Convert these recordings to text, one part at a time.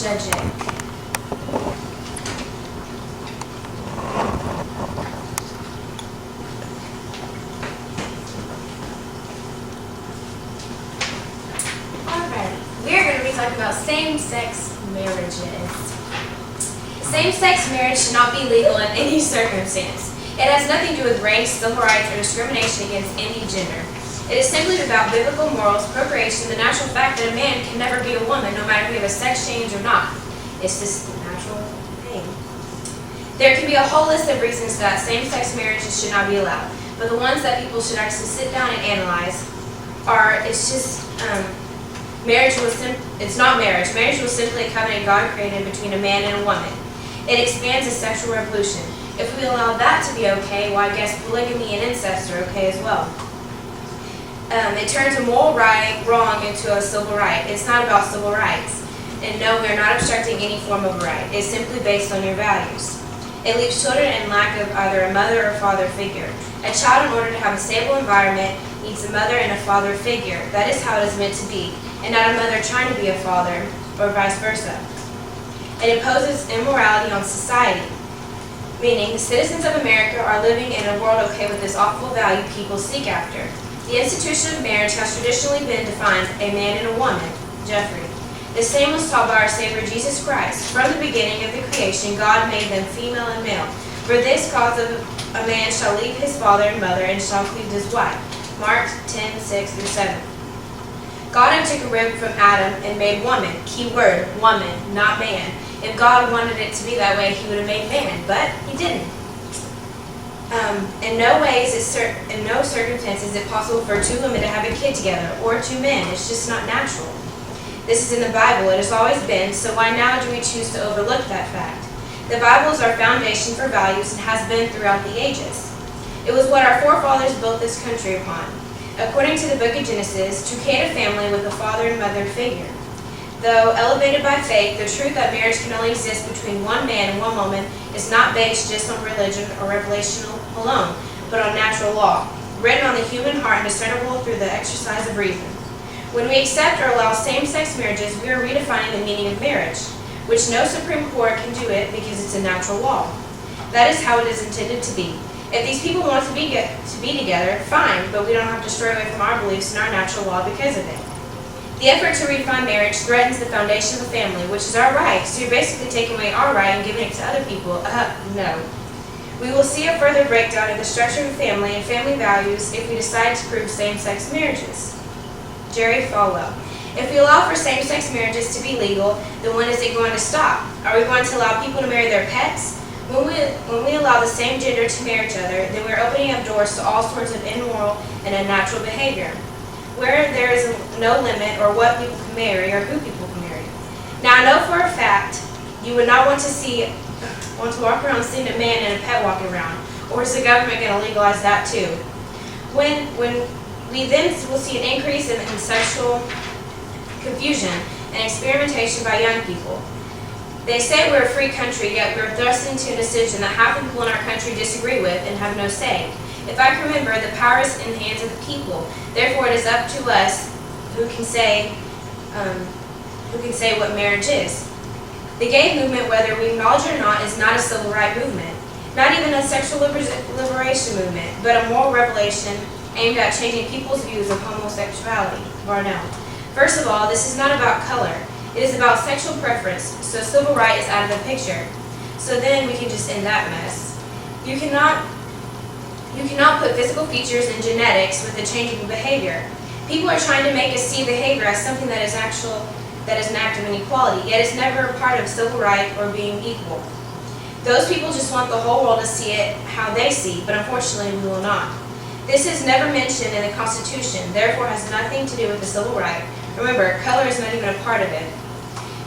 judge it. Alright, we're going to be talking about same-sex marriages. Same-sex marriage should not be legal in any circumstance. It has nothing to do with race, civil rights, or discrimination against any gender. It is simply about biblical morals, procreation, the natural fact that a man can never be a woman, no matter if you have a sex change or not. It's just a natural thing. There can be a whole list of reasons that same-sex marriages should not be allowed, but the ones that people should actually sit down and analyze are, it's not marriage. Marriage was simply a covenant God created between a man and a woman. It expands the sexual revolution. If we allow that to be okay, well, I guess polygamy and incest are okay as well. It turns a moral wrong into a civil right. It's not about civil rights. And no, we're not obstructing any form of right. It's simply based on your values. It leaves children in lack of either a mother or father figure. A child, in order to have a stable environment, needs a mother and a father figure. That is how it is meant to be, and not a mother trying to be a father, or vice versa. It imposes immorality on society, meaning the citizens of America are living in a world okay with this awful value people seek after. The institution of marriage has traditionally been defined a man and a woman, Jeffrey. The same was taught by our Savior Jesus Christ. From the beginning of the creation, God made them female and male. For this cause a man shall leave his father and mother and shall cleave to his wife. Mark 10:6-7. God had took a rib from Adam and made woman. Key word, woman, not man. If God wanted it to be that way, he would have made man, but he didn't. In no circumstances is it possible for two women to have a kid together, or two men. It's just not natural. This is in the Bible. It has always been, so why now do we choose to overlook that fact? The Bible is our foundation for values and has been throughout the ages. It was what our forefathers built this country upon. According to the book of Genesis, to create a family with a father and mother figure. Though elevated by faith, the truth that marriage can only exist between one man and one woman is not based just on religion or revelation alone, but on natural law, written on the human heart and discernible through the exercise of reason. When we accept or allow same-sex marriages, we are redefining the meaning of marriage, which no Supreme Court can do it because it's a natural law. That is how it is intended to be. If these people want to be together, fine, but we don't have to stray away from our beliefs and our natural law because of it. The effort to redefine marriage threatens the foundation of the family, which is our right, so you're basically taking away our right and giving it to other people. No. We will see a further breakdown of the structure of family and family values if we decide to prove same-sex marriages. Jerry Falwell. If we allow for same-sex marriages to be legal, then when is it going to stop? Are we going to allow people to marry their pets? When we allow the same gender to marry each other, then we're opening up doors to all sorts of immoral and unnatural behavior, where there is no limit or what people can marry or who people can marry. Now, I know for a fact you would not want to walk around seeing a man and a pet walking around, or is the government going to legalize that too? When we then will see an increase in sexual confusion and experimentation by young people. They say we're a free country, yet we're thrust into a decision that half the people in our country disagree with and have no say. If I can remember, the power is in the hands of the people. Therefore, it is up to us who can say what marriage is. The gay movement, whether we acknowledge it or not, is not a civil rights movement, not even a sexual liberation movement, but a moral revelation aimed at changing people's views of homosexuality. Varnell. First of all, this is not about color. It is about sexual preference, so civil right is out of the picture. So then we can just end that mess. You cannot put physical features and genetics with the changing behavior. People are trying to make us see behavior as something that is an act of inequality, yet it's never a part of civil right or being equal. Those people just want the whole world to see it how they see, but unfortunately we will not. This is never mentioned in the Constitution, therefore has nothing to do with the civil right. Remember, color is not even a part of it.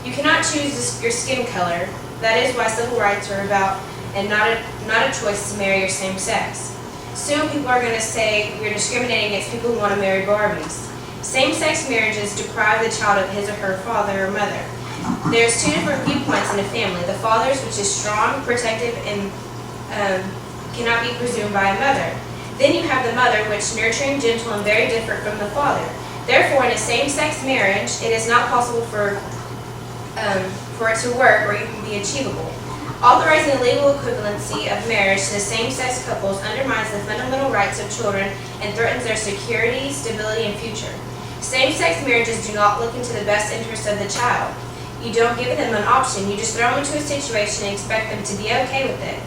You cannot choose your skin color. That is why civil rights are about, and not a choice to marry your same sex. Soon people are going to say we're discriminating against people who want to marry Barbies. Same-sex marriages deprive the child of his or her father or mother. There's two different viewpoints in a family. The father's, which is strong, protective, and cannot be presumed by a mother. Then you have the mother, which is nurturing, gentle, and very different from the father. Therefore, in a same-sex marriage, it is not possible for for it to work or even be achievable. Authorizing the legal equivalency of marriage to the same-sex couples undermines the fundamental rights of children and threatens their security, stability, and future. Same-sex marriages do not look into the best interest of the child. You don't give them an option. You just throw them into a situation and expect them to be okay with it.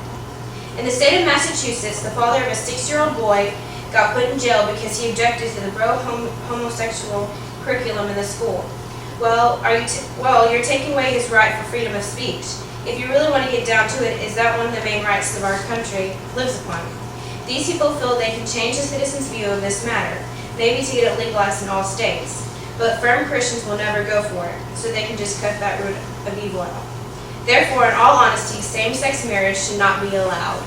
In the state of Massachusetts, the father of a 6-year-old boy got put in jail because he objected to the pro-homosexual curriculum in the school. Well, you're taking away his right for freedom of speech. If you really want to get down to it, is that one of the main rights of our country lives upon? These people feel they can change the citizens' view of this matter, maybe to get it legalized in all states. But firm Christians will never go for it, so they can just cut that root of evil out. Therefore, in all honesty, same-sex marriage should not be allowed.